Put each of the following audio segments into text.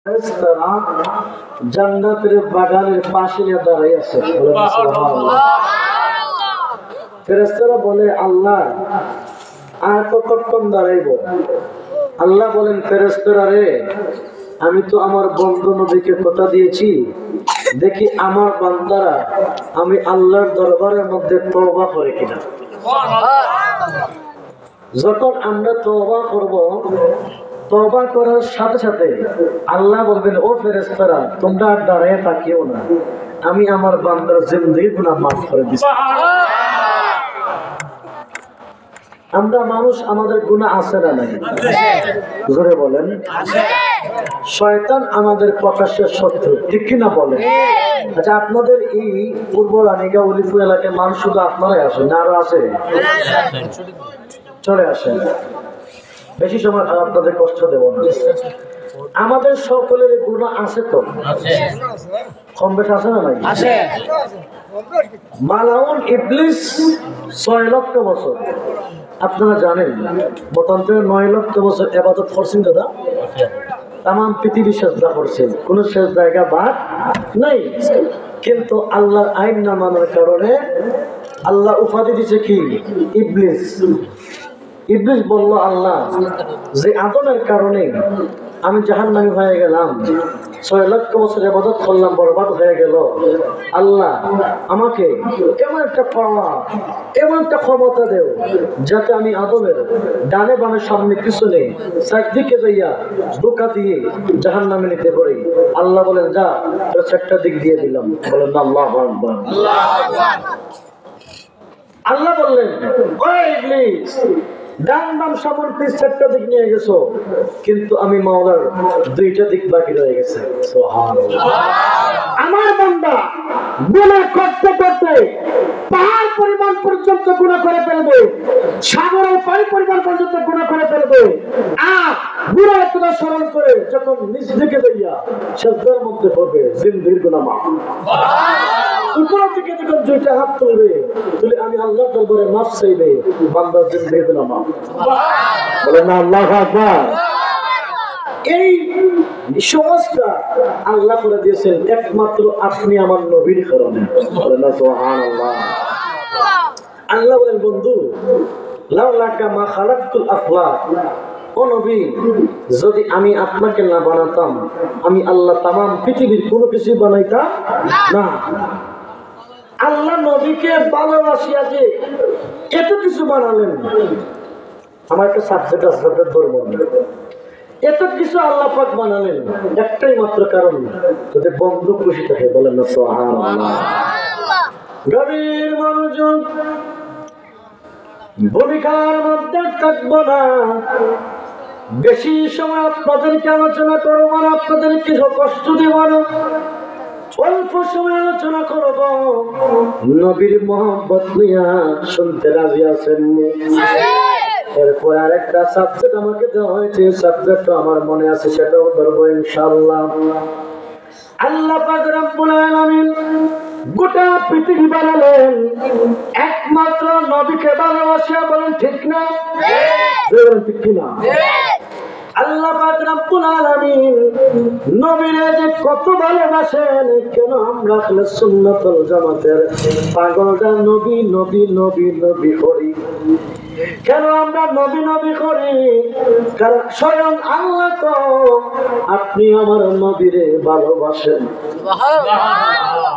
ফেরেশতারা জান্নাতের বাগানের পাশে দাঁড়াই আছে। ফেরেশতারা বলে, আল্লাহ আর কতক্ষণ দাঁড়াইব? আল্লাহ বলেন, ফেরেশতারা রে, আমি তো আমার বন্ধু নবীকে কথা দিয়েছি, দেখি আমার বান্দারা আমি আল্লাহর দরবারের মধ্যে তওবা করে কিনা। যখন আমরা তওবা করব, তওবা করার সাথে সাথে আল্লাহ বলবেন, ও ফেরেশতারা তোমরা আর দাঁড়িয়ে থাকিও না, আমি আমার বান্দার জিন্দেগির গুনাহ মাফ করে দিচ্ছি। আমরা মানুষ, আমাদের গুনাহ আছে না নাই? জোরে বলেন। শয়তান আমাদের প্রকাশ্যের শত্রু, ঠিক কিনা বলেন? আচ্ছা, আপনাদের এই পূর্ব রানীগঞ্জ উলিপুর এলাকায় মানুষ শুধু আপনারাই আসেন না আরো আছে? চলে আসেন, বেশি সময় আপনাদের কষ্ট দেব না। আমাদের সকলের গুনাহ আছে তো, কম বেশি আছে না নাই? মালাউন ইবলিস 6 লক্ষ বছর, আপনারা জানেন মতান্তরে 9 লক্ষ বছর ইবাদত করছেন দাদা। তাম পৃথিবী সেজদা করছেন, কোন জায়গা বাদ নাই। কিন্তু আল্লাহর আইন না মানার কারণে আল্লাহ উপাধি দিয়েছে কি? ইবলিস। ইবলিস বলল, আল্লাহ যে আদমের কারণে আমি জাহান্নামী হয়ে গেলাম, 6 লক্ষ বছর ইবাদত করলাম, বরবাদ হয়ে গেল, আল্লাহ আমাকে এমন একটা পাওয়া, এমন একটা ক্ষমতা দেও যাতে আমি আদমের ডানে বামে সামনে পিছনে চারদিকে যাইয়া ধোঁকা দিয়ে জাহান্নামে নিতে পারি। আল্লাহ বলেন, যা, তোর 4টা দিক দিয়ে দিলাম। বলেন আল্লাহু আকবার। আল্লাহ বললেন, ও ইবলিস, ডান বাম সামনে 4টা দিক নিয়ে গেছো, কিন্তু আমি মাওলার 2টা দিক বাকি রয়ে গেছে। সুবহানাল্লাহ। আমার বান্দা গুনাহ করতে করতে পাহাড় পরিমাণ পর্যন্ত গুনাহ করে ফেলবে, সাগরের পানি পরিমাণ পর্যন্ত গুনাহ করে ফেলবে, আর গুনাহ কথা স্মরণ করে যখন নিজ দিকে যাইয়া সেজদার মধ্যে পড়বে, জিন্দেগির গুনাহ মাফ। উপর থেকে যখন 2টা হাত তুলবে, তুলে আমি আল্লাহর দরবারে মাফ চাইবে, বান্দার জিন্দেগির গুনাহ মাফ। বলেন না আল্লাহু আকবার। এই সমাজটা আল্লাহ করে দিয়েছেন একমাত্র আপনি আমার নবীর কারণে। বলেন না সুবহানাল্লাহ। আল্লাহ বলেন, বন্ধু লাউলাকা মা খালাকতুল আফলাক, ও নবী, যদি আমি আপনাকে না বানাতাম, আমি আল্লাহ তামাম পৃথিবীর কোনো কিছু বানাইতাম না। আল্লাহ নবীকে ভালোবাসিয়া যে এত কিছু বানালেন, আমার একটা সাবজেক্ট আছে, ধর্ম, এত কিছু আল্লাহ পাক বানালেন একটাই মাত্র কারণ, যদি বন্ধু খুশি থাকে। বলেন না সুবহানাল্লাহ। গভীর মনোযোগ, ভূমিকার মধ্যে থাকবো না, বেশি সময় আপনাদেরকে আলোচনা করবো না, আপনাদেরকে কষ্ট দেব না, অল্প সময় আলোচনা করব। নবীর মহব্বত নিয়ে শুনতে রাজি আছেন? এরপর আরেকটা সাবজেক্ট আমাকে দেওয়া হয়েছে, সাবজেক্ট আমার মনে আছে, সেটাও ধরবো ইনশাআল্লাহ। আল্লাহ পাক রব্বুল আলামিন গোটা পৃথিবী বানালেন একমাত্র নবীকে ভালোবাসিয়া। বলেন ঠিক না? ঠিক না? আল্লাহ পাক রব্বুল আলামিন নবীরে যে কত ভালোবাসেন, কেন আমরা আহলে সুন্নাত ওয়াল জামাতের পাগলরা নবী নবী নবী নবী করি? কেন আমরা নবী নবী করি? কারণ স্বয়ং আল্লাহ তো আপনি আমার নবীরে ভালোবাসেন।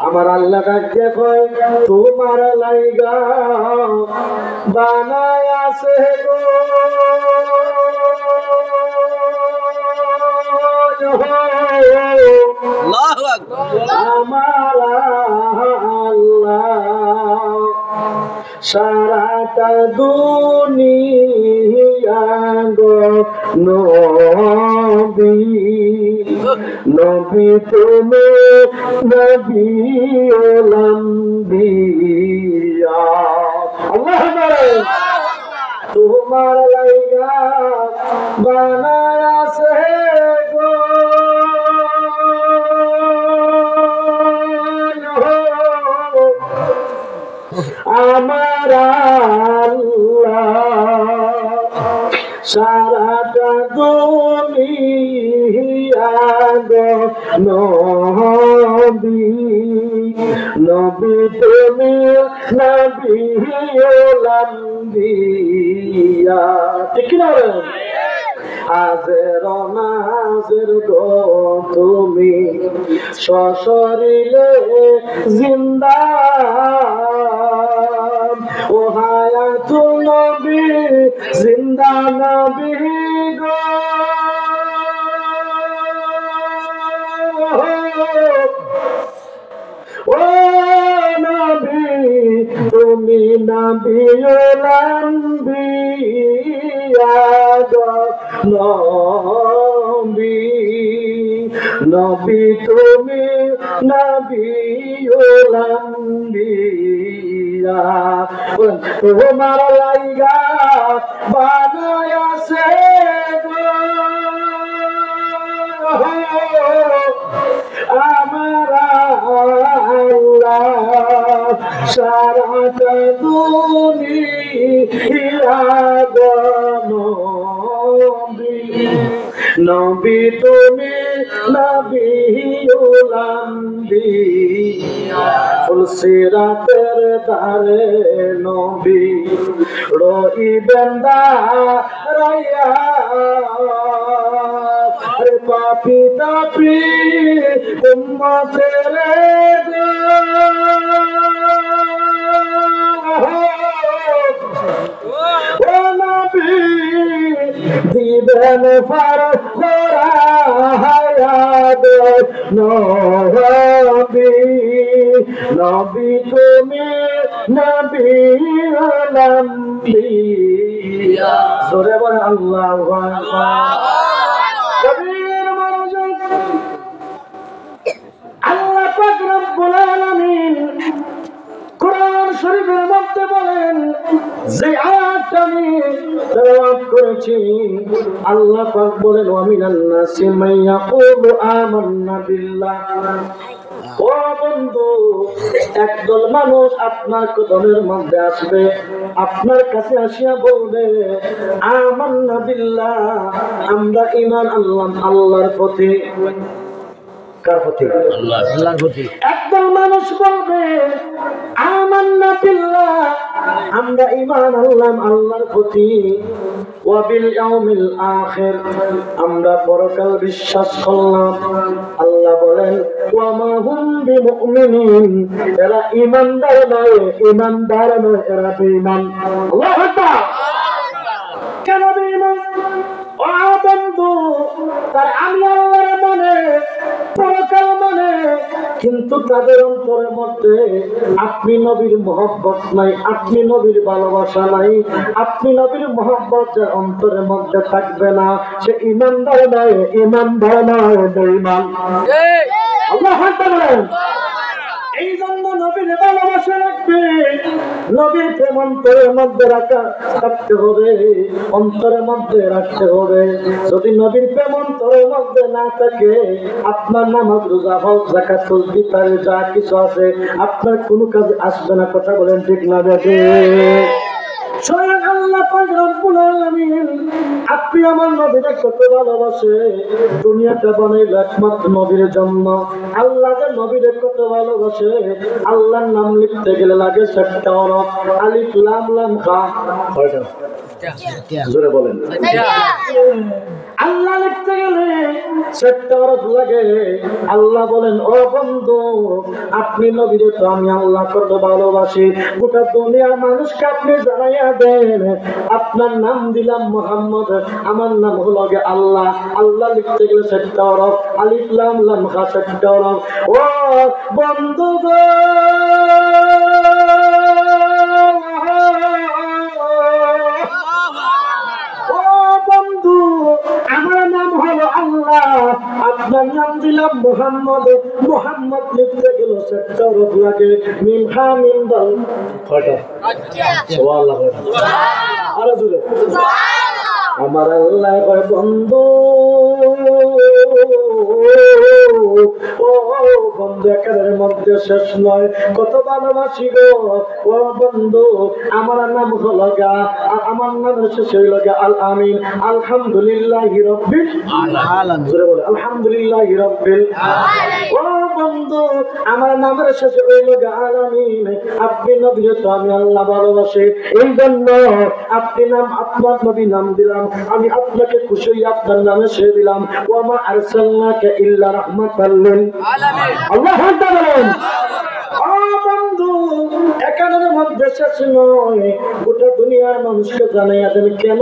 আমার আল্লাহ ডাকে কয়, তোমার লাইগা বানায় আছে গো আমার আল্লাহ, সারাটা দুনিয়া গো নবী নবী, তুমি নবী ওলাম্বিয়া। আল্লাহ তোমার লাইগা বানায় আছে গো আমার আল্লাহ, সারাটা দুনিয়া গো নবী নবী তুমি নবী ওলাম্বিয়া ঠিক না হাজের নাজের গো তুমি সশরীরে জিন্দা ও হায়াতু নবী জিন্দা নবী গো ও নবী তুমি নবীউল আম্বিয়া গো নবী নবী তুমি নবীউল আম্বিয়া তোমার লাইগা বানায়াছে গো আমার আল্লাহ সারাটা দুনিয়া গো নবী নবী তুমি নবীউল আম্বিয়া ফুলসিরাতের ধারে নবী রইবেন দাঁড়াইয়া রে পাপি তাপি উম্মতের গো ও নবী দিবেন ফরহায়াত নবী নবী তুমি নবীউল আম্বিয়া জোরে বলে আল্লাহু আকবার কবির মনোযোগ আল্লাহ পাক রব্বুল আলামিন কোরআন শরীফের মধ্যে বলেন যে আয়াতটা আমি তেলাওয়াত করেছি আল্লাহ পাক বলেন ওয়া মিনান নাসি মান ইয়াকুলু আমান্না বিল্লাহ ও বন্ধু একদল মানুষ আপনার কদমের মধ্যে আসবে আপনার কাছে আসিয়া বলবে আমান্না বিল্লাহ আমরা ঈমান আনলাম আল্লাহর প্রতি কার প্রতি আল্লাহর প্রতি একদল মানুষ বলবে আমান্না বিল্লাহ আমরা ঈমান আনলাম আল্লাহর প্রতি ওয়া বিল ইয়াউমিল আখির আমরা পরকাল বিশ্বাস করলাম আল্লাহ বলেন ওয়া মা হুম বিমুমিনিন এরা ঈমানদার নয় এরা বেঈমান আল্লাহু আকবার কেন বেঈমান ও বন্ধু তার আমি আল্লাহর মানে পরকাল মানে কিন্তু তাদের অন্তরের মধ্যে আপনি নবীর মহব্বত নাই আপনি নবীর ভালোবাসা নাই আপনি নবীর মহব্বত যার অন্তরের মধ্যে থাকবে না সে ঈমানদার নয় বেঈমান আল্লাহু আকবার এই জন্য নবীর ভালোবাসা রাখবে নবীর প্রেম অন্তরের মধ্যে রাখতে হবে অন্তরের মধ্যে রাখতে হবে যদি নবীর প্রেম অন্তরের মধ্যে না থাকে আপনার নামাজ রোজা হজ যাকাত তাসবিহ তাহলে যা কিছু আছে আপনার কোনো কাজে আসবে না কথা বলেন ঠিক না বেঠে স্বয়ং আল্লাহ পাক রব্বুল আলামিন আপনি আমার নবীকে কত ভালোবাসে দুনিয়াটা বানাইলো একমাত্র নবীর জন্য আল্লাহ যে নবীকে কত ভালোবাসে আল্লাহর নাম লিখতে গেলে লাগে 7টা হরফ আলিফ লাম লাম কা কয়টা জোরে বলেন আল্লাহ লিখতে গেলে 7টা হরফ লাগে আল্লাহ বলেন ও বন্ধু আপনি নবীকে তো আমি আল্লাহ কত ভালোবাসি গোটা দুনিয়ার মানুষকে আপনি জানাইয়া দেন আপনার নাম দিলাম মুহাম্মদ আমার নাম হলো আল্লাহ আল্লাহ লিখতে গেলে 7টা হরফ আলিফ লাম লাম কা 7টা হরফ ও বন্ধু গো আমার নাম হলো আল্লাহ আপনার নাম দিলাম মুহাম্মদ মুহাম্মদ লিখতে গেল 7টা হরফ লাগে মিম হা মিম দাল কয়টা সুবহানাল্লাহ আরে জোরে আমার আল্লাহ কয় বন্ধু ও বন্ধু বন্ধু একেবারে মধ্যে শেষ নয়, কত ভালোবাসি গো ও বন্ধু। আমার নাম হলো গা, আমার নাম শেষ হইল গা আল আমিন। আলহামদুলিল্লাহি রাব্বিল আলামিন, জোরে বলে আলহামদুলিল্লাহি রাব্বিল আলামিন। ও বন্ধু আমার নামের শেষ হইল গা আল আমিন। আপনি নবী তো আমি আল্লাহ ভালোবাসি, এই জন্য আপনি নাম আপনার নবী নাম দিলাম। আমি আপনাকে খুশি হয়ে আপনার নামে সে দিলাম। ওয়া মা আরসালনাকা ইল্লা রাহমাতাল লিল আলামিন। আল্লাহু আকবার। ও বন্ধু একানের মধ্যে শেষ নয়, গোটা দুনিয়ার মানুষকে জানাইয়া দেন কেন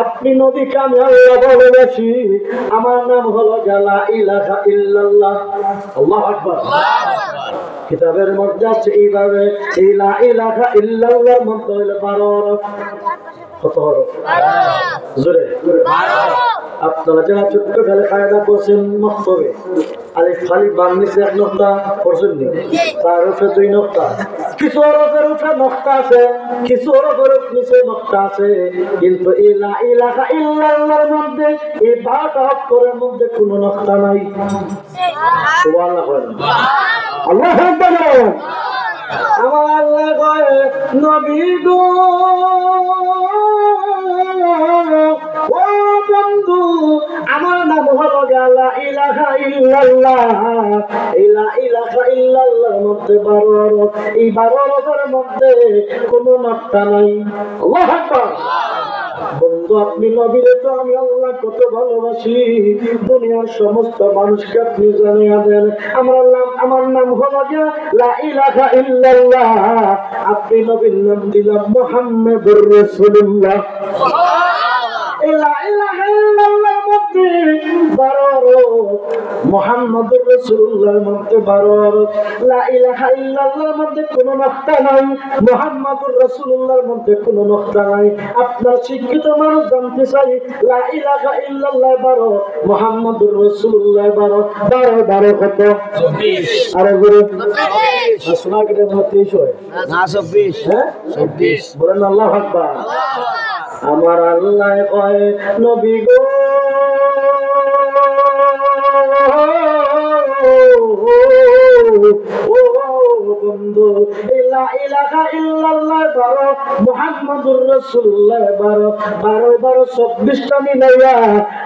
আপনি নবীকে আমি আল্লাহ ভালোবাসি। আমার নাম হলো লা ইলাহা ইল্লাল্লাহ। আল্লাহু আকবার। কিতাবের মধ্যে আছে এইভাবে, লা ইলাহা ইল্লাল্লাহর মধ্যে হলো 12 হরফ। কত হরফ? জোরে 12। আপনারা যারা ছোট্ট খেলে কায়দা করছেন মক্তবে, আলিফ খালি বাম নিচে এক নক্তা করছেন নি, তার উপরে 2 নক্তা, কিছু হরফের উপরে নক্তা আছে, কিছু হরফের নিচে নক্তা আছে, কিন্তু এই লা ইলাহা ইল্লাল্লাহর মধ্যে এই 12টা অক্ষরের মধ্যে কোনো নক্তা নাই। সুবহানাল্লাহ। আল্লাহু আকবার। আমার আল্লাহ কয় নবী গো ও বন্ধু আমার নাম হলো লা ইলাহা ইল্লাল্লাহ। এই লা ইলাহা ইল্লাল্লাহর মধ্যে 12 হরফ, এই 12 হরফের মধ্যে কোনো নক্তা নাই। আল্লাহু আকবার। বন্ধু আপনি নবীরে তো আমি আল্লাহ কত ভালোবাসি, দুনিয়ার সমস্ত মানুষকে আপনি জানিয়ে দেন আমার নাম হলো লা ইলাহা ইল্লাল্লাহ। আপনি নবীর নাম দিলাম মুহাম্মাদুর রাসূলুল্লাহ। এই লা ইলাহা ইল্লাল্লাহর মধ্যে 12 মুহাম্মাদুর রাসূলুল্লাহর মধ্যে 12। লা ইলাহা ইল্লাল্লাহর মধ্যে কোনো নক্তা নাই, মুহাম্মাদুর রাসূলুল্লাহর মধ্যে কোনো নক্তা নাই। আপনার শিক্ষিত মানুষ জানতে চাই লা ইলাহা ইল্লাল্লাহ 12, মুহাম্মাদুর রাসূলুল্লাহ 12। 12 কত? 24। আরে গুরু 24 শোনা কেটে 23 হয় না 24। হ্যাঁ 24 বলেন আল্লাহু আকবার। আমার আল্লাহ কয় নবী গো ও বন্ধু লা ইলাহা ইল্লাল্লাহ 12, মুহাম্মাদুর রাসূলুল্লাহ 12, 12 24টা মিলাইয়া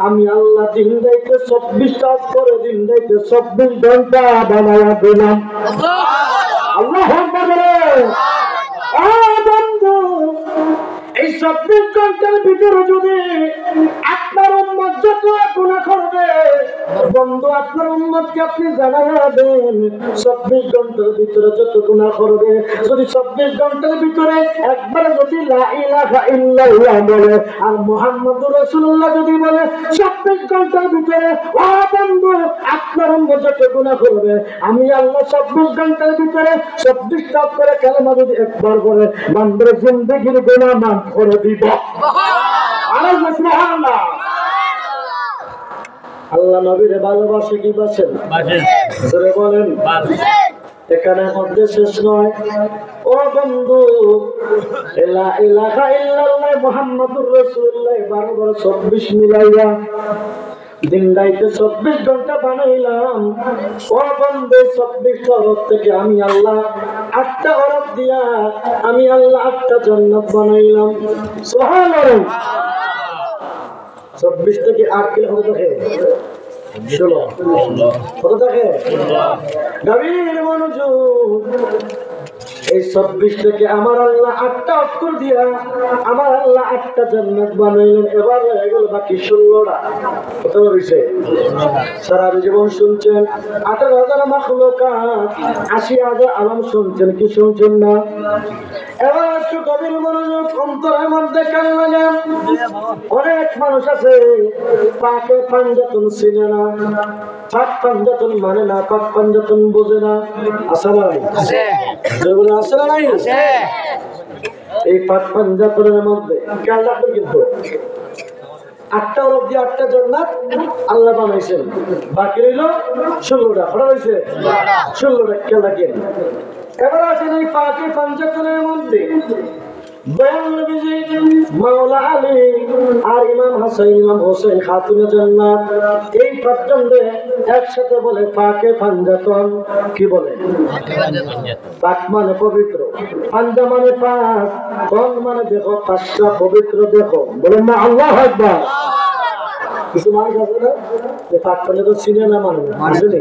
আমি আল্লাহ দিন রাইতে 24টা করে দিন রাইতে 24 ঘন্টা বানায়া দিলাম। আল্লাহু আকবার। ও বন্ধু এই 24 ঘন্টার ভিতরে যদি আপনার উম্মত যত গুনাহ করবে, বন্ধু আপনার উম্মতকে আপনি জানাইয়া দেন 24 ঘন্টার ভিতরে যত গুনাহ করবে, যদি 24 ঘন্টার ভিতরে একবার যদি লা ইলাহা ইল্লাল্লাহ বলে আর মুহাম্মাদুর রাসূলুল্লাহ যদি বলে 24 ঘন্টার ভিতরে, ও বন্ধু আপনার উম্মত যত গুনাহ করবে আমি আল্লাহ 24 ঘন্টার ভিতরে 24টা করে কালেমা যদি একবার বলে বান্দার জিন্দেগির গুনাহ মাফ করে দিব। সুবহানাল্লাহ। আল্লাহ নবীরে ভালোবাসে কি বাসেন? জোরে বলেন। এখানে মধ্যে শেষ নয় ও বন্ধু লা ইলাহা ইল্লাল্লাহ মুহাম্মাদুর রাসূলুল্লাহ 12 24 মিলাইয়া দিন রাইতে 24 ঘন্টা বানাইলাম। ও বন্ধু 24 হরফ থেকে আমি আল্লাহ 8টা হরফ দিয়া আমি আল্লাহ 8টা জান্নাত বানাইলাম। সুবহানাল্লাহ। 24 থেকে 8 কিলো কত থাকে? 16 কত থাকে? গভীর মনোযোগ। এই 24 থেকে আমার আল্লাহ 8টা অক্ষর দিয়া আমার আল্লাহ 8টা জান্নাত বানাইলেন। এবার হয়ে গেল বাকি 16টা। কত হইছে? সারা জীবন শুনছেন 18,000 মাখলুকাত, 80,000 আলম শুনছেন কি শুনছেন না? এবার একটু গভীর মনোযোগ, অন্তরের মধ্যে কান লাগান। অনেক মানুষ আছে পাকে পাঞ্জাতন চিনে না, পাক পাঞ্জাতন মানে না, পাক পাঞ্জাতন বোঝে না। আছে না নাই? আছে। যেগুলো আছে না নাই? আছে। এই পাক পাঞ্জাতনের মধ্যে খেয়াল রাখবেন কিন্তু 8টা হরফ দিয়ে 8টা জান্নাত আল্লাহ বানাইছেন, বাকি রইল 16টা। কটা হয়েছে? 16টা। খেয়াল রাখেন। এবার আছেন এই পাকে পাঞ্জাতনের মধ্যে দয়াল নবীজি মাওলা আলী আর ইমাম হাসান ইমাম হোসেন খাতুনে জান্নাত এই পাঁচজনকে একসাথে বলে পাকে পাঞ্জাতন। কি বলে? পাক মানে পবিত্র, পাঞ্জা মানে পাক, তন মানে দেখো, পাঁচটা পবিত্র দেখো। বলেন না আল্লাহু আকবার। কিছু মানুষ আছে না যে পাক পাঞ্জা তো চিনে না, মানে আসলে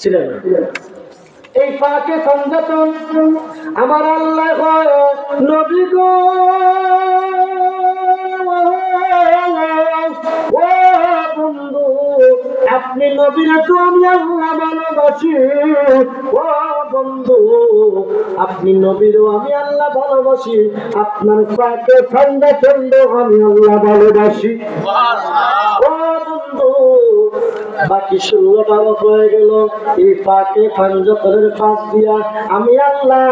চিনে না। এই পাকে পাঞ্জাতন আমার আল্লাহ নবী গো, ও বন্ধু আপনি নবীরা তো আমি আল্লাহ ভালোবাসি। ও বন্ধু আপনি নবীরও আমি আল্লাহ ভালোবাসি, আপনার পাকে পাঞ্জাতন আমি আল্লাহ ভালোবাসি। ও বন্ধু বাকি 16টা হয়ে গেল, এই পাকে পাঞ্জাতনের পাশ দিয়া আমি আল্লাহ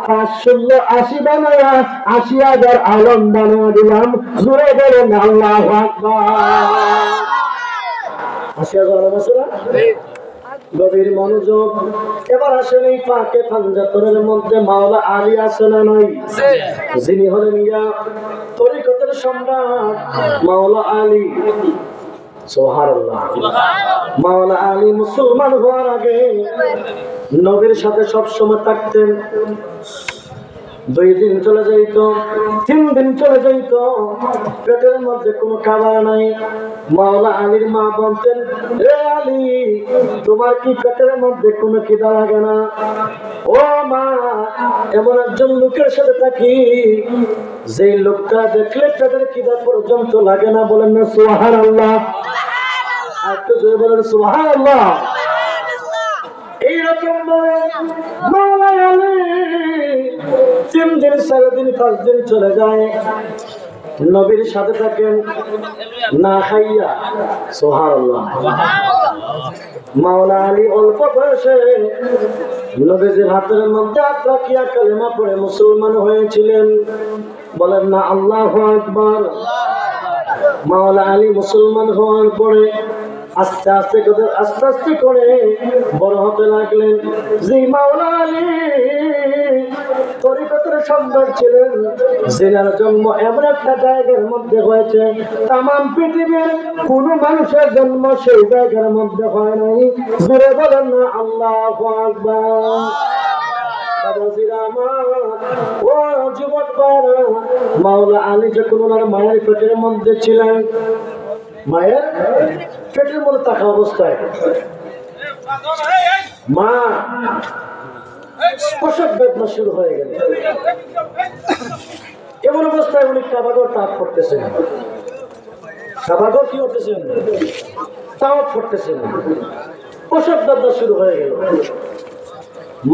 5 16 80 বানায়া 80,000 আলম বানায়া দিলাম। জোরে বলেন আল্লাহু আকবার। 80,000 আলম আছে না? গভীর মনোযোগ। এবার আসেন এই পাকে পাঞ্জাতনের মধ্যে মাওলা আলী আছে না নাই? যিনি হলেন ইয়া তরিকতের সম্রাট মাওলা আলী। সুবহানাল্লাহ। মাওলা আলী মুসলমান হওয়ার আগে নবীর সাথে সব সময় থাকতেন। 2 দিন চলে যাইত, 3 দিন চলে যাইত, পেটের মধ্যে কোনো খাবার নাই। মাওলা আলীর মা বলতেন, রে আলী তোমার কি পেটের মধ্যে কোনো খিদা লাগে না? ও মা, এমন একজন লোকের সাথে থাকি যে লোকটা দেখলে পেটের খিদা পর্যন্ত লাগে না। বলেন না সুবহানাল্লাহ। আর তো জোরে বলেন সুবহানাল্লাহ। এইরকম মাওলা আলী 3 দিন 4 দিন 5 দিন চলে যায়, নবীর সাথে থাকেন না খাইয়া। সুবহানাল্লাহ। মাওলা আলী অল্প বয়সে নবীজির হাতের মধ্যে হাত রাখিয়া কালেমা পড়ে মুসলমান হয়েছিলেন। বলেন না আল্লাহু আকবার। মাওলা আলী মুসলমান হওয়ার পরে আস্তে আস্তে করে বড় হতে লাগলেন। যে মাওলা আলী তরিকতের সম্রাট ছিলেন, যিনার জন্ম এমন একটা জায়গার মধ্যে হয়েছে তাম পৃথিবীর কোন মানুষের জন্ম সেই জায়গার মধ্যে হয় নাই। জোরে বলেন না আল্লাহু আকবার। ও যুবক ভাইরা, মাওলা আলী যখন ওনার মায়ের পেটের মধ্যে ছিলেন, মায়ের পেটের মধ্যে থাকা অবস্থায় মা প্রসব বেদনা শুরু হয়ে গেল। এমন অবস্থায় উনি কাবাগর তাপ করতেছেন। কাবাগর কি করতেছেন? তাওয়াফ করতেছেন। প্রসব বেদনা শুরু হয়ে গেল।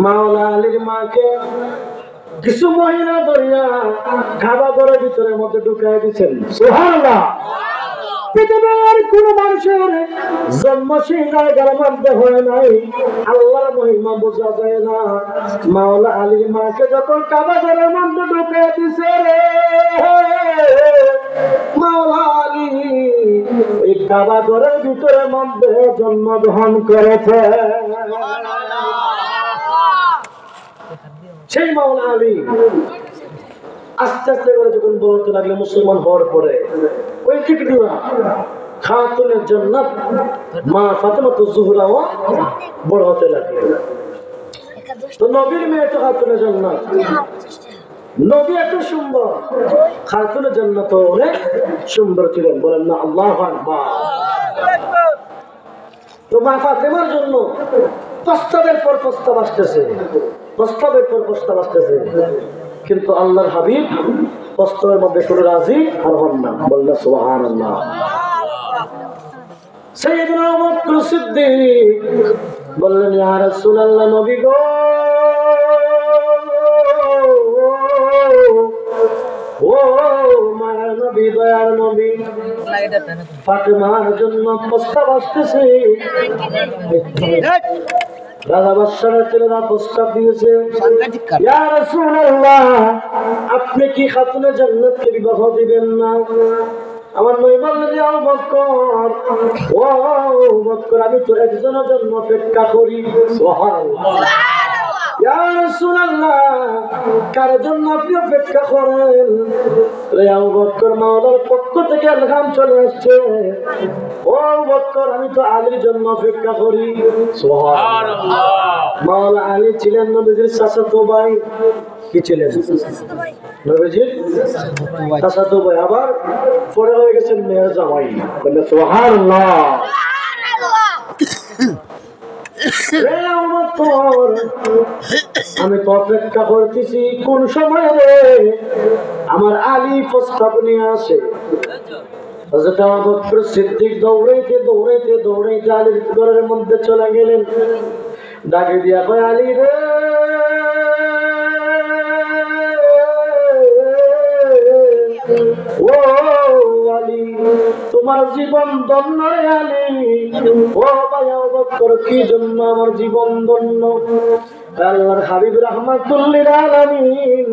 মাওলা আলীর মাকে কিছু মহিলা ধরিয়া কাবাগরের ভিতরের মধ্যে ঢুকাই দিচ্ছেন। সুবহানাল্লাহ। পৃথিবীর কোন মানুষের জন্ম সেই জায়গার মধ্যে হয় নাই। আল্লাহর মহিমা বোঝা যায় না। মাওলা আলীর মাকে যখন কাবাগরের মধ্যে ঢুকাই দিছে, মাওলা আলী এই কাবাগরের ভিতরের মধ্যে জন্মগ্রহণ করেছে। সেই মাওলা আলী আস্তে আস্তে করে যখন বলতে লাগলে মুসলমান হওয়ার পরে ওই ঠিকরা খাতুনের জান্নাত মা ফাতেমাতুজ জোহরাও বড় হতে লাগলো। তো নবীর মেয়ে তো খাতুনের জান্নাত, নবী এত সুন্দর, খাতুনের জান্নাত অনেক সুন্দর ছিলেন। বলেন না আল্লাহু আকবার। তো মা ফাতেমার জন্য প্রস্তাবের পর প্রস্তাব আসতেছে, প্রস্তাবের পর প্রস্তাব আসতেছে, কিন্তু আল্লাহর হাবিব প্রস্তাবের মধ্যে কোনো রাজি আর হন না। বললেন সুবহানাল্লাহ। সাইয়েদনা আবু বকর সিদ্দিক বললেন, ইয়া রাসূলুল্লাহ, নবী গো, ও মায়া নবী, দয়ার নবী, ফাতেমার জন্য প্রস্তাব আসতেছে। রাজা বাদশাহের ছেলেরা প্রস্তাব দিয়েছে, ইয়া রাসূলুল্লাহ, আপনি কি খাতুনে জান্নাতকে বিবাহ দিবেন না? আমার নবী বললেন, ইয়া আবু বকর, ও আবু বকর, আমি তো একজনের জন্য অপেক্ষা করি। সুবহানাল্লাহ। ইয়া রাসূলুল্লাহ, কার জন্য আপনি অপেক্ষা করেন? আবু বকর মাওলার পক্ষ থেকে ইলহাম চলে আসছে, ও আবু বকর, আমি তো আলীর জন্য অপেক্ষা করি। সুবহানাল্লাহ। মাওলা আলী ছিলেন নবীজির চাচাতো ভাই। কি ছিলেন? নবীজির চাচাতো ভাই, আবার পরে হয়ে গেছেন মেয়ের জামাই। বলে সুবহানাল্লাহ। আমি তো অপেক্ষা করতেছি কোন সময় রে আমার আলী প্রস্তাব নিয়ে আসে। হযরত আবু বকর সিদ্দিক দৌড়াইতে দৌড়াইতে দৌড়াইতে আলীর ঘরের মধ্যে চলে গেলেন। ডাকে দিয়া কয়, আলী রে, ও আলী, তোমার জীবন ধন্য রে আলী। ও ভাই আবু বকর, কি জন্য আমার জীবন ধন্য? আল্লাহর হাবিব রাহমাতুল্লিল আলামিন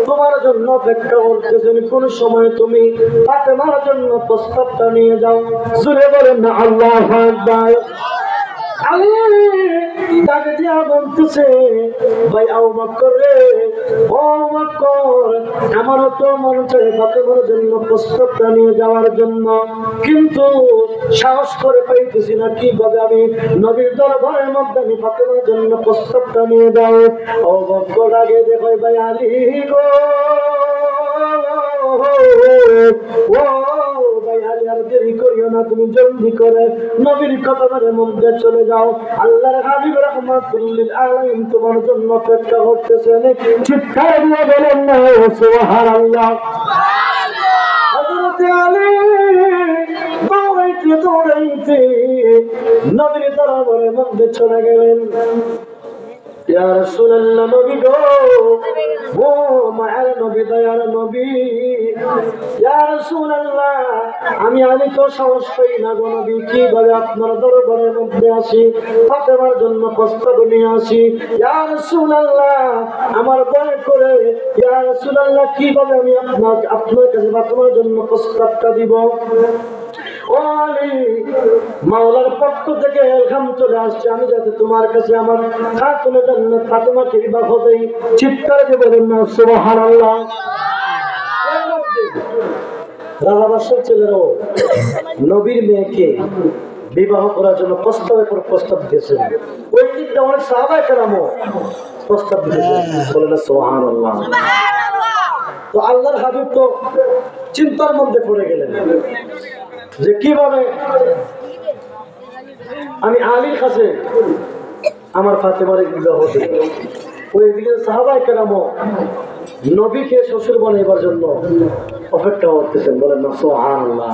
তোমার জন্য অপেক্ষা করতেছেন, কোন সময় তুমি ফাতেমার জন্য প্রস্তাবটা নিয়ে যাও। জোরে বলেন না আল্লাহু আকবার। আলী তাকে দিয়া বলতেছে, ভাই আবু বকর রে, ও আবু বকর, আমারও তো মন চায় ফাতেমার জন্য প্রস্তাবটা নিয়ে যাওয়ার জন্য, কিন্তু সাহস করে পাইতেছি না কিভাবে আমি নবীর দরবারের মধ্যে আমি ফাতেমার জন্য প্রস্তাবটা নিয়ে যাও। আবু বকর আগে দেখো, ভাই আলী গো, ও ভাই আলী, আর দেরি করিও না, তুমি জলদি করে নবীর কদমের মধ্যে চলে যাও। আল্লাহর হাবিব রাহমাতুল্লিল আলামিন তোমার জন্য অপেক্ষা করতেছেন। চিৎকার দিয়ে বলেন না সুবহানাল্লাহ। হযরত আলী দৌড়াইতে দৌড়াইতে নবীর দরবারের মধ্যে চলে গেলেন। ইয়া রাসূলুল্লাহ, নবী গো, ও মায়ের নবী, দয়ার নবী, ইয়া রাসূলুল্লাহ, আমি আলী তো সাহস পাই না গো নবী, কিভাবে আপনার দরবারের মধ্যে আসি, ফাতেমার জন্য প্রস্তাব নিয়ে আসি। ইয়া রাসূলুল্লাহ, আমার ভয় করে। ইয়া রাসূলুল্লাহ, কিভাবে আমি আপনার কাছে ফাতেমার জন্য প্রস্তাবটা দিব? ও আলী, মাওলার পক্ষ থেকে ইলহাম চলে আসছে, আমি যাতে তোমার কাছে আমার খাতুনে জান্নাত ফাতেমাকে বিবাহ দেই। চিৎকার দিয়ে বলেন না সুবহানাল্লাহ। রাজা বাদশার ছেলেরাও নবীর মেয়েকে বিবাহ করার জন্য প্রস্তাবের পর প্রস্তাব দিয়েছেন। ওই দিকটা অনেক সাহাবায়ে কেরামও প্রস্তাব দিয়েছেন। বলেন না সুবহানাল্লাহ। তো আল্লাহর হাবিব তো চিন্তার মধ্যে পড়ে গেলেন যে কিভাবে আমি আলীর কাছে আমার ফাতেমার বিবাহ দেব। ওইদিকে সাহাবায়ে কেরামও নবীকে শ্বশুর বানাইবার জন্য অপেক্ষা করতেছেন। বলেন না সুবহানাল্লাহ।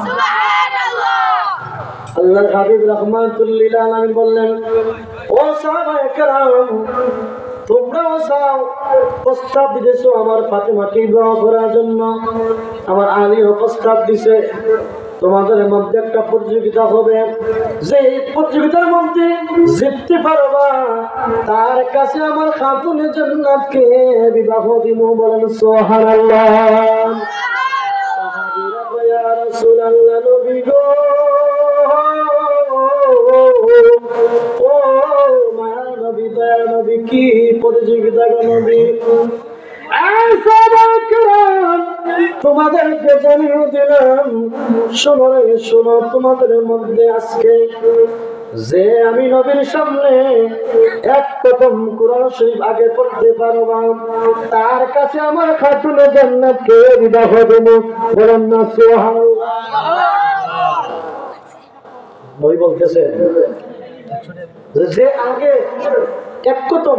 আল্লাহর হাবিব রাহমাতুল্লিল আলামিন বললেন, ও সাহাবায়ে কেরাম, তোমরাও যাও, প্রস্তাব দিয়েছো আমার ফাতেমাকে বিবাহ করার জন্য, আমার আলীও প্রস্তাব দিছে। তোমাদের মধ্যে একটা প্রতিযোগিতা হবে, যে প্রতিযোগিতার মধ্যে জিততে পারবা তার কাছে আমার খাতুনে জান্নাতকে বিবাহ দিব। বলেন সুবহানাল্লাহ। ইয়া রাসূলুল্লাহ, নবী গো, ও মায়া নবী, দয়া নবী, কি প্রতিযোগিতা গো নবী? তোমাদেরকে জানিয়ে দিলাম, শোনো রে শোনো, তোমাদের মধ্যে আজকে যে আমি নবীর সামনে এক প্রথম কুরআন শরীফ আগে পড়তে পারবা তার কাছে আমার খাতুনে জান্নাতকে বিবাহ দেব। বলেন না সুবহানাল্লাহ। নবী বলতেছেন যে আগে এক প্রথম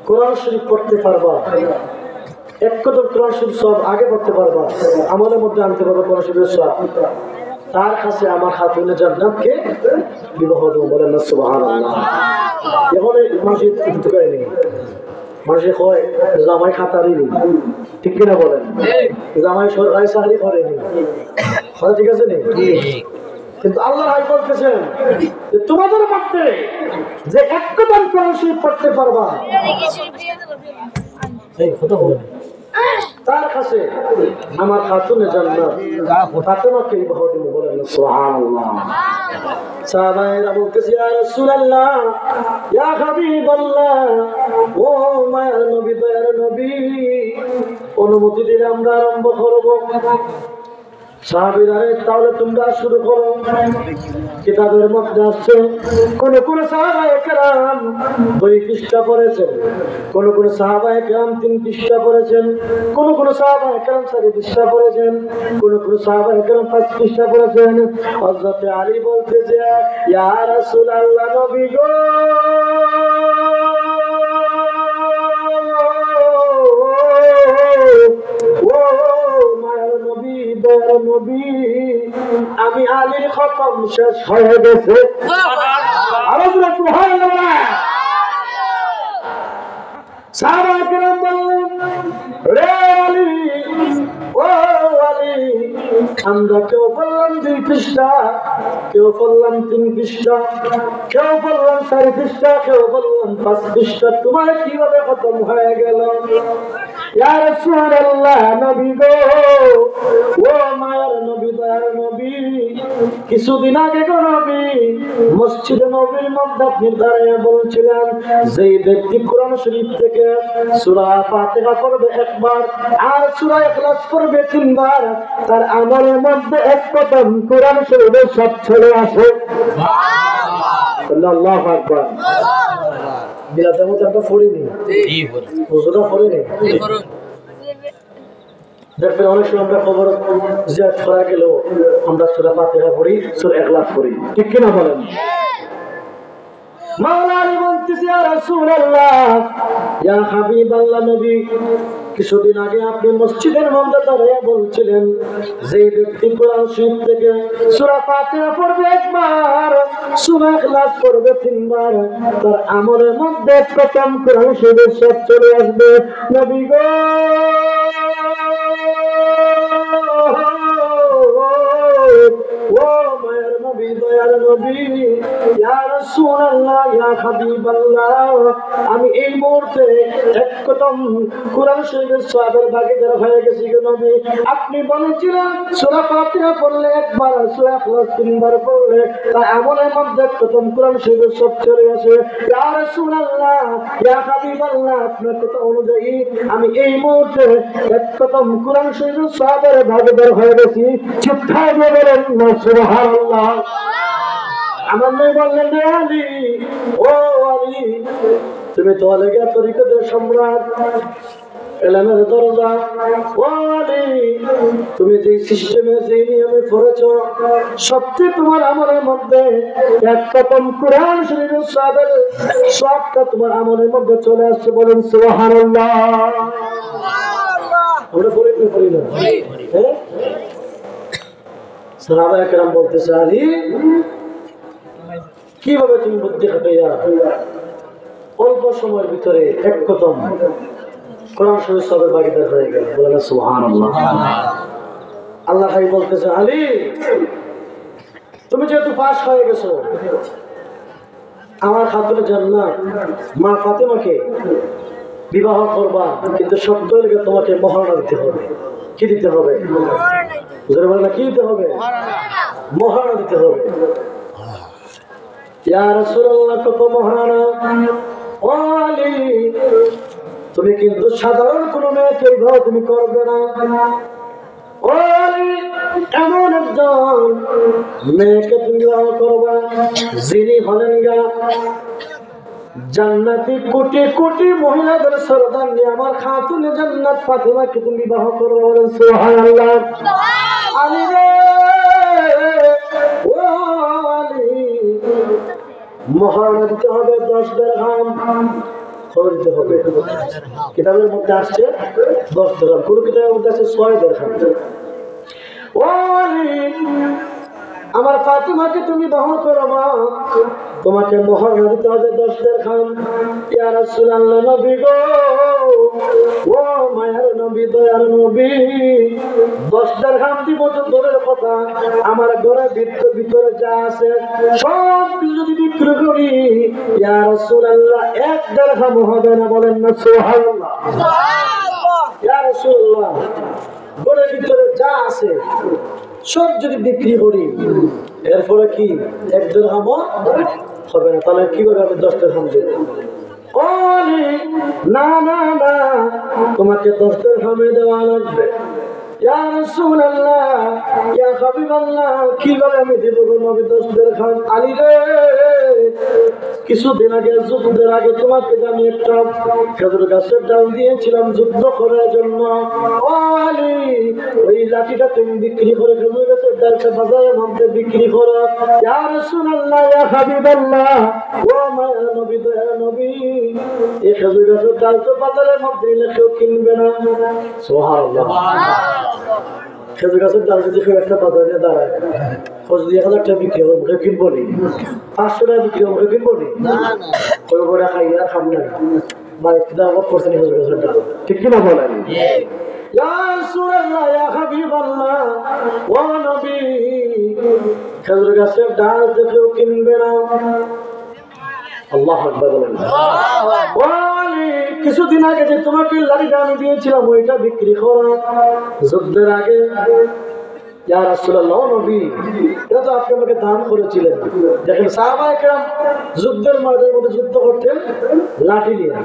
কোরআন শরীফ পড়তে পারবা, এক কদম কোরআন শরীফ সব আগে পড়তে পারবা, আমাদের মধ্যে আনতে পারবা কোরআন শরীফের সব, তার কাছে আমার খাতুনে জান্নাতকে বিবাহ দেব। বলেন না সুবহানাল্লাহ। এখন মানুষের কিন্তু করেনি, মানুষের কয় জামাই খাতারই নেই, ঠিক কিনা বলেন? জামাই সরকারি চাকরি করেনি, কথা ঠিক আছে নি? কিন্তু আল্লাহ রাই বলতেছেন যে তোমাদের মধ্যে যে এক কদম কোরআন শরীফ পড়তে পারবা, এই কথা বলেন তার কাছে আমার খাতুনে জান্নাত ফাতেমাকে বিবাহ দিব, বলেন সুবহানাল্লাহ। সাহাবায়েরা বলতেছে ইয়া রাসূলুল্লাহ, ইয়া হাবিবাল্লাহ, ও মায়ার নবী, দয়ার নবী, অনুমতি দিলে আমরা আরম্ভ করব। সাহাবীরা তাহলে তোমরা শুরু করো। কিতাবের মধ্যে আসছে কোন কোন সাহাবায়ে কেরাম 2 পৃষ্ঠা পড়েছেন, কোন কোন সাহাবায়ে কেরাম 3 পৃষ্ঠা পড়েছেন, কোন কোন সাহাবায়ে কেরাম 4 পৃষ্ঠা পড়েছেন, কোন কোন সাহাবায়ে কেরাম 5 পৃষ্ঠা পড়েছেন। হযরত আলী বলতেছে ইয়া রাসূলুল্লাহ, নবী গো, আমি আলীর খতম শেষ হয়ে গেছে। সাহাবায়ে কেরাম বললেন, রে আলী, ও আলী, আমরা কেউ বললাম 2 পৃষ্ঠা, কেউ বললাম 3 পৃষ্ঠা, কেউ বললাম 4 পৃষ্ঠা, কেউ বললাম 5 পৃষ্ঠা, তোমার কিভাবে খতম হয়ে গেল? ইয়া রাসূলুল্লাহ, নবী গো, ও মায়ার নবী, দয়ার নবী, কিছুদিন আগে গো নবী, মসজিদে নবীর মধ্যে আপনি দাঁড়িয়ে বলছিলেন যে ব্যক্তি কোরআন শরীফ থেকে সূরা ফাতিহা পড়বে একবার আর সূরা ইখলাস পড়বে 3 বার, তার আমলের মধ্যে এক কদম কোরআন শরীফের সব চলে আসে। আল্লাহু আকবার। বিলাতের মতো একটা পড়িনি, হুজুরা পড়িনি। দেখবেন অনেক সময় আমরা খবর জিয়ারত করা গেলেও আমরা সূরা ফাতিহা পড়ি, সূরা ইখলাস পড়ি, ঠিক কিনা বলেন? মাওলা আলী বলতেছে ইয়া রাসূলুল্লাহ, ইয়া হাবিবাল্লাহ, নবী, কিছুদিন আগে আপনি মসজিদের মধ্যে দাঁড়িয়ে বলছিলেন যে ব্যক্তি কোরআন শরীফ থেকে সূরা ফাতিহা পড়বে একবার, সূরা ইখলাস পড়বে 3 বার, তার আমলের মধ্যে প্রথম কোরআন শরীফের সব চলে আসবে। নবী গো, ও মায়ের নবী, দয়ার নবী, ইয়া রাসূলুল্লাহ, ইয়া হাবিবাল্লাহ, আমি এই মুহূর্তে এক কদম কোরআন শরীফের সওয়াবের ভাগীদার হয়ে গেছি গো নবী। আপনি বলেছিলেন সূরা ফাতিহা পড়লে একবার, সূরা ইখলাস 3 বার পড়লে তার আমলের মধ্যে প্রথম কোরআন শরীফের সব চলে আসে। ইয়া রাসূলুল্লাহ, ইয়া হাবিবাল্লাহ, আপনার কথা অনুযায়ী আমি এই মুহূর্তে এক কদম কোরআন শরীফের সওয়াবের ভাগীদার হয়ে গেছি। চিৎকার দিয়ে বলেন সুবহানাল্লাহ। আমার নবী বললেন, রে আলী, ও আলী, তুমি তো আলেগা তরিকতের সম্রাট, এলেমের দরজা, ও আলী, তুমি যে সিস্টেমে যে নিয়মে পড়েছো, সবচেয়ে তোমার আমলের মধ্যে এক কদম কোরআন শরীফের সওয়াবের সবটা তোমার আমলের মধ্যে চলে আসছে। বলেন সুবহানাল্লাহ। আমরা পড়ি না? হ্যাঁ, সাহাবায়ে কেরাম বলতেছে, আলী, কিভাবে তুমি বুদ্ধি খাটাইয়া অল্প সময়ের ভিতরে এক কদম কোরআন শরীফের সওয়াবের ভাগীদার হয়ে গেল? বলেন সুবহানাল্লাহ। আল্লাহ তাই বলতেছে, আলী, তুমি যেহেতু পাস হয়ে গেছো, আমার খাতুনে জান্নাত মা ফাতেমাকে বিবাহ করবা, কিন্তু শর্ত হলে তোমাকে মহারণা দিতে হবে। কি দিতে হবে? কি দিতে হবে? মহারণা দিতে হবে। ইয়া রাসূলুল্লাহ, কত মহারণা? ও আলী, তুমি কিন্তু সাধারণ কোন মেয়েকে বিবাহ তুমি করবে না। ও আলী, এমন একজন মেয়েকে তুমি বিবাহ করবা যিনি হলেন গা জান্নাতি কোটি কোটি মহিলাদের সরদার নিয়ে আমার খাতুনে জান্নাত ফাতেমাকে তুমি বিবাহ করবে। বলেন সুবহানাল্লাহ। আলী রে, ও আলী, মহারণা দিতে হবে 10 দিরহাম। খবর দিতে হবে। কিতাবের মধ্যে আসছে 10 দিরহাম, কোন কিতাবের মধ্যে আছে 6 দিরহাম। ও আলী, আমার ফাতেমাকে তুমি বিবাহ করবা, তোমাকে মহারণা দিতে হবে 10 দিরহাম। ইয়া রাসূলুল্লাহ, নবী গো, ও মায়ার নবী, দয়ার নবী, 10 দিরহাম দিব তো দূরের কথা, আমার ঘরে ভিতরে যা আছে সব যদি বিক্রি করি, ইয়া রাসূলুল্লাহ, 1 দিরহাম হবে না। বলেন না সুবহানাল্লাহ। ইয়া রাসূলুল্লাহ, ঘরের ভিতরে যা আছে সব যদি বিক্রি করি এরপরে কি 1 দিরহাম হবে না, তাহলে কিভাবে আমি 10 দিরহাম দেব? না না না, তোমাকে 10 দিরহামে দেওয়া লাগবে। ইয়া রাসূলুল্লাহ, ইয়া হাবিবাল্লাহ, কিভাবে আমি দেব গো নবী 10 দিরহাম? আলী রে, কিছুদিন আগে যুদ্ধের আগে তোমাকে আমি একটা খেজুর গাছের ডাল দিয়েছিলাম যুদ্ধ করার জন্য। ও আলী, ওই লাঠিটা তুমি বিক্রি করে খেজুর গাছের ডালটা বাজারের মধ্যে বিক্রি করো। ইয়া রাসূলুল্লাহ, ইয়া হাবিবাল্লাহ, ও মায়া নবী, দয়া নবী, এই খেজুর গাছের ডাল তো বাজারের মধ্যে কেউ কিনবে না। সুবহানাল্লাহ। খেজুর গাছের ডাল যদি কেউ একটা বাজারে দাঁড়ায়, খোঁজ দিয়ে 1000 টাকা বিক্রি করবো, কেউ কিনবো নি? 500 টাকা বিক্রি করবো, কেউ কিনবো নি? করে করে খাইয়া খাম না, বাড়িতে দাওয়া করছেন খেজুর গাছের ডাল, ঠিক কিনা বলেন? ইয়া রাসূলুল্লাহ, ইয়া হাবিবাল্লাহ, ও নবী, খেজুর গাছের ডাল তো কেউ কিনবে না। আল্লাহু আকবার বলেন। কিছুদিন আগে যে তোমাকে লাঠিটা আমি দিয়েছিলাম ওইটা বিক্রি করো যুদ্ধের আগে। ইয়া রাসূলুল্লাহ, নবী, এটা তো আপনি আমাকে দান করেছিলেন। দেখেন সাহাবায়ে কেরাম যুদ্ধের ময়দানের মধ্যে যুদ্ধ করতেন লাঠি নিয়ে,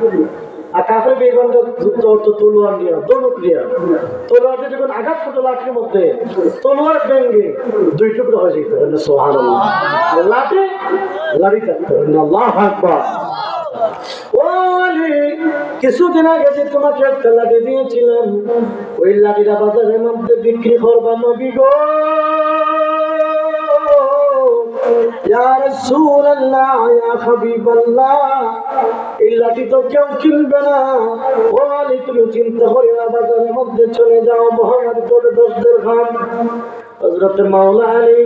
আর কাফের বেঈমানরা যুদ্ধ করতো তলোয়ার নিয়ে, ধনুক নিয়ে। তলোয়ার দিয়ে যখন আঘাত করতো লাঠির মধ্যে, তলোয়ার ভেঙে 2 টুকরো হয়ে যেত। সুবহানাল্লাহ। লাঠি লাঠি থাকতো। আল্লাহু আকবার। কিছুদিন আগে যে তোমাকে একটা লাঠি দিয়েছিলাম ওই লাঠিটা বাজারের মধ্যে বিক্রি করবা নবী গো। ইয়া রাসূলুল্লাহ, ইয়া হাবিবাল্লাহ, এই লাঠি তো কেউ কিনবে না। ও আলী, তুমি চিন্তা করে বাজারের মধ্যে চলে যাও, মুহাম্মদ করে 10 দিরহাম। হযরত মাওলা আলী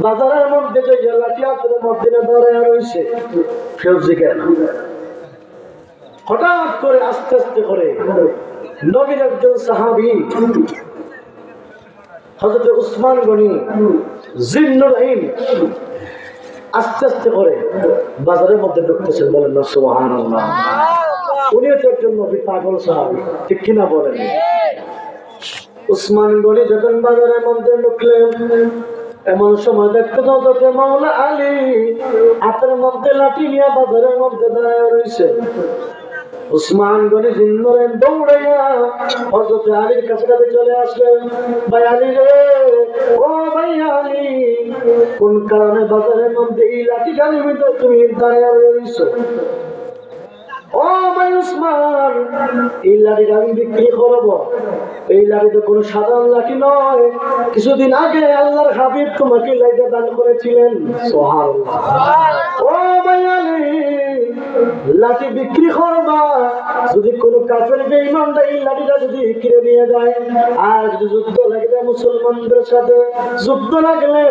বাজারের মধ্যে যে লাঠি হাতের মধ্যে দাঁড়ায় রয়েছে, কেউ জিজ্ঞাসা না। হঠাৎ করে আস্তে আস্তে করে নবীর একজন সাহাবী হযরত উসমান গনি জিন্নুরাইন আস্তে আস্তে করে বাজারের মধ্যে ঢুকতেছেন। বলেন না সুবহানাল্লাহ। উনি তো একজন নবীর পাগল সাহাবী, ঠিক কিনা বলেন? উসমান গনি যখন বাজারের মধ্যে ঢুকলেন, এমন সময় দেখতে হযরত মাওলা আলী হাতের মধ্যে লাঠি নিয়ে বাজারের মধ্যে দাঁড়ায় রয়েছে। উসমান গনি জিন্নুরাইন দৌড়াইয়া হযরত আলীর কাছে চলে আসলেন। ভাই আলী রে, ও ভাই আলী, কোন কারণে বাজারের মধ্যে এই লাঠিটা নিয়ে তুমি দাঁড়ায় রয়েছো? ও ভাই উসমান, এই লাঠিটা আমি বিক্রি করবো। এই লাঠি তো কোনো সাধারণ লাঠি নয়, কিছুদিন আগে আল্লাহর হাবিব তোমাকে লাঠিটা দান করেছিলেন। সুবহানাল্লাহ। ও ভাই আলী, লাঠি বিক্রি করবা, যদি কোন কাফের বেঈমানরা এই লাঠিটা যদি কিনে নিয়ে যায়, আর যদি যুদ্ধ লাগবে মুসলমানদের সাথে, যুদ্ধ লাগলে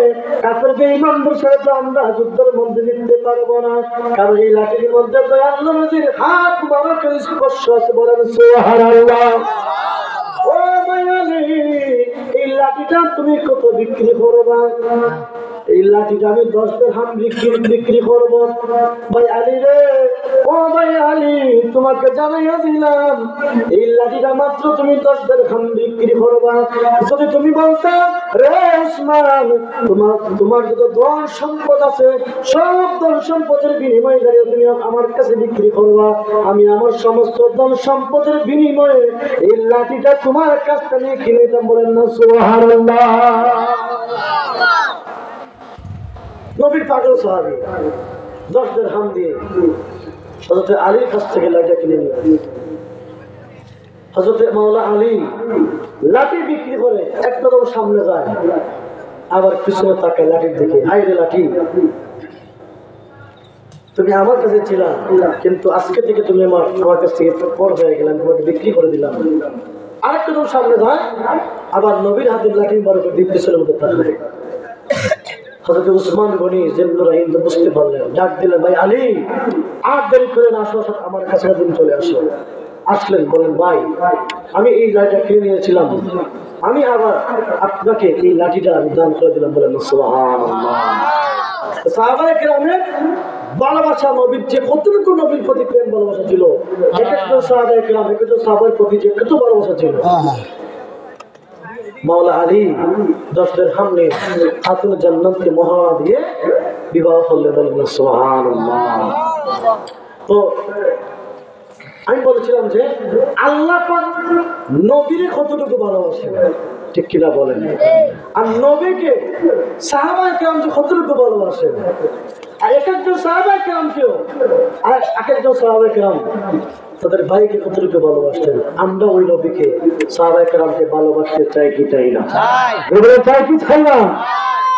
কাফের বেঈমানদের সাথে আমরা যুদ্ধের মধ্যে জিততে পারবো না, কারণ এই লাঠির মধ্যে তো আল্লাহ নবীর হাত মুবারকের স্পর্শ আছে। বলেন সুবহানাল্লাহ। ও ভাই আলী, এই লাঠিটা তুমি কত বিক্রি করবা? এই লাঠিটা আমি 10 দিরহাম বিক্রি করব। ভাই আলী রে, ও ভাই আলী, তোমাকে জানাইয়া দিলাম এই লাঠিটা মাত্র তুমি 10 দিরহাম বিক্রি করবা। যদি তুমি বলতা রে উসমান, তোমার যত ধন সম্পদ আছে সব ধন সম্পদের বিনিময়ে তুমি আমার কাছে বিক্রি করবা, আমি আমার সমস্ত ধন সম্পদের বিনিময়ে এই লাঠিটা তোমার কাছ থেকে কিনে নিতাম। বলেন না সুবহানাল্লাহ। নবীর পাগল সাহাবী 10 দিরহাম দিয়ে হযরত আলীর কাছ থেকে লাঠি কিনে নিলেন। হযরত মাওলা আলী লাঠি বিক্রি করে এক কদম সামনে যায়, আবার পিছনে তাকায় লাঠির দিকে। হায় রে লাঠি, তুমি আমার কাছে ছিলা, কিন্তু আজকে থেকে তুমি আমার কাছ থেকে পর হয়ে গেলাম, তোমাকে বিক্রি করে দিলাম। আরেক কদম সামনে যায়, আবার নবীর হাতের লাঠি বড় করে পিছনের মধ্যে তাকায়। হযরত উসমান গনি জিন্নুরাইন বুঝতে পারলেন, ডাক দিলেন, ভাই আলী, আর দেরি করে না, আসো, আমার কাছে দিন চলে আসো। আসলেন, বলেন ভাই, আমি এই লাঠিটা কিনে নিয়েছিলাম, আমি আবার আপনাকে এই লাঠিটা আমি দান করে দিলাম। বলেন সুবহানাল্লাহ। সাহাবায়ে কেরামের ভালোবাসা নবীর যে কতটুকু নবীর প্রতি প্রেম ভালোবাসা ছিল, এক একজন সাহাবায়ে কেরাম এক একজন সাহাবার প্রতি যে কত ভালোবাসা ছিল। মাওলা আলী দশদের সামনে খাতুন জান্নাতকে মহারা দিয়ে বিবাহ করলেন, বলেন সুবহানাল্লাহ। তো আমি বলেছিলাম যে আল্লাহ পাক নবীরে কতটুকু ভালোবাসেন, ঠিক কিনা বলেন? আর নবীকে সাহাবায়ে কেরাম যে কতটুকু ভালোবাসেন, আর এক একজন সাহাবায়ে কেরামকেও আর এক একজন সাহাবায়ে কেরাম তাদের ভাইকে কতটুকু ভালোবাসতেন। আমরা ওই নবীকে সাহাবায়ে কেরামকে ভালোবাসতে চাই কি চাই না? চাই কি চাই না?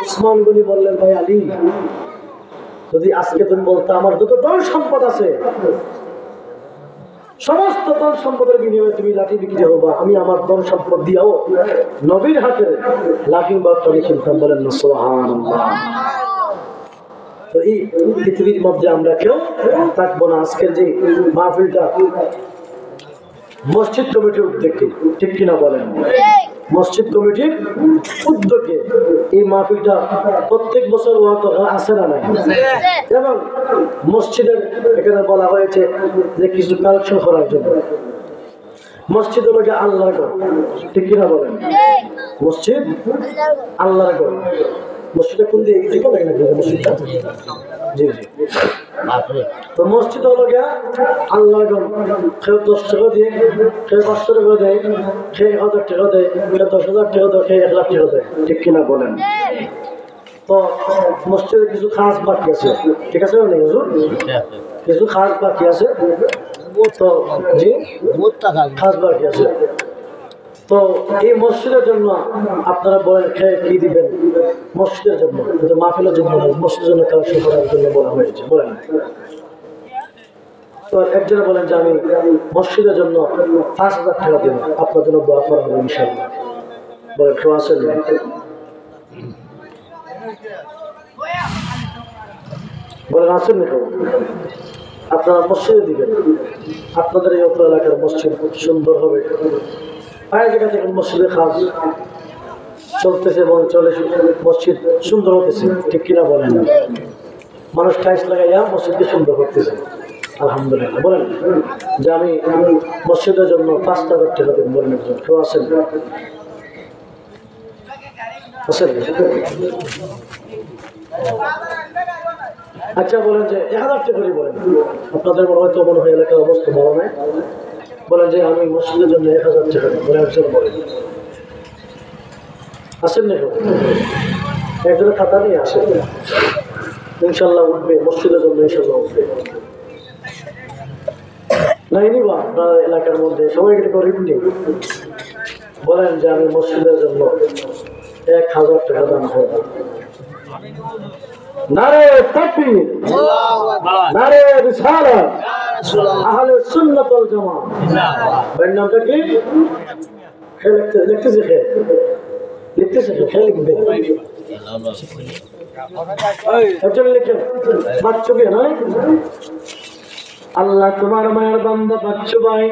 উসমান গনি বললেন, ভাই আলী, যদি আজকে তুমি বলতে আমার যত ধন সম্পদ আছে সমস্ত ধন সম্পদের বিনিময়ে তুমি লাঠি বিক্রি হবা, আমি আমার ধন সম্পদ দিয়েও নবীর হাতে লাঠি বার্তা কিনতাম। বলেন না সুবহানাল্লাহ। তো এই পৃথিবীর মধ্যে আমরা কেউ থাকবো না। আজকের যে মাহফিলটা মসজিদ কমিটির উদ্যোগে, ঠিক কিনা বলেন? মসজিদ কমিটির উদ্যোগে এই মাহফিলটা প্রত্যেক বছর আসে না নাই, এবং মসজিদের এখানে বলা হয়েছে যে কিছু কালেকশন করার জন্য। মসজিদ হলো আল্লাহর ঘর, ঠিক কিনা বলেন? মসজিদ আল্লাহর ঘর। মসজিদটা কোন দিকে দিকে লাগে নাকি মসজিদটা? জি জি। তো মসজিদ হলো গিয়া আল্লাহর ঘর। কেউ 10 টাকা দিয়ে, কেউ 500 টাকা দেয়, কেউ 1000 টাকা দেয়, কেউ 10,000 টাকা দেয়, কেউ 1 লাখ টাকা দেয়, ঠিক কিনা বলেন? তো মসজিদে কিছু খাস বাকি আছে, ঠিক আছে না হুজুর? কিছু খাস বাকি আছে, তো জি খাস বাকি আছে। তো এই মসজিদের জন্য আপনারা বলেন কি দিবেন? মসজিদের জন্য, মাহফিলের জন্য, মসজিদের জন্য কালেকশন করার জন্য বলা হয়েছে। বলেন তো একজনে বলেন যে আমি মসজিদের জন্য 5,000 টাকা দেব, আপনার জন্য দোয়া করা হবে ইনশাআল্লাহ। বলেন কেউ আছেন? বলেন আছেন না কেউ? আপনারা মসজিদে দিবেন। আপনাদের এই অত্র এলাকার মসজিদ সুন্দর হবে। প্রায় জায়গা থেকে মসজিদে কাজ চলতেছে এবং চলে, মসজিদ সুন্দর হতেছে, ঠিক কিনা বলেন? মানুষ টাইলস লাগাইয়া মসজিদকে সুন্দর করতেছে, আলহামদুলিল্লাহ। বলেন যে আমি মসজিদের জন্য 5,000 টাকা দেব। বলেন একজন কেউ আছেন? আচ্ছা বলেন যে 1,000 টাকা করে বলেন। আপনাদের হয়তো মনে হয় এলাকার অবস্থা ভালো নয়, বলেন যে আমি মসজিদের জন্য 1,000 টাকা দেব। বলে একজন বলেন আসেন না? একজনের খাতা নিয়ে আসেন, ইনশাল্লাহ উঠবে মসজিদের জন্য, ইনশাল্লাহ উঠবে। নাই নিবা আপনার এলাকার মধ্যে সবাই গরিব নেই, বলেন যে আমি মসজিদের জন্য 1,000 টাকা দান করব। নারে তাকবীর, নারে রিসালাত, আহলে সুন্নাত ওয়াল জামাত। এর নামটা কি? লিখতেছে কে? লিখতেছে কে? লিখবে একজন লিখেন। বাচ্চা নয়, আল্লাহ তোমার মায়ের বান্দা বাচ্চু ভাই।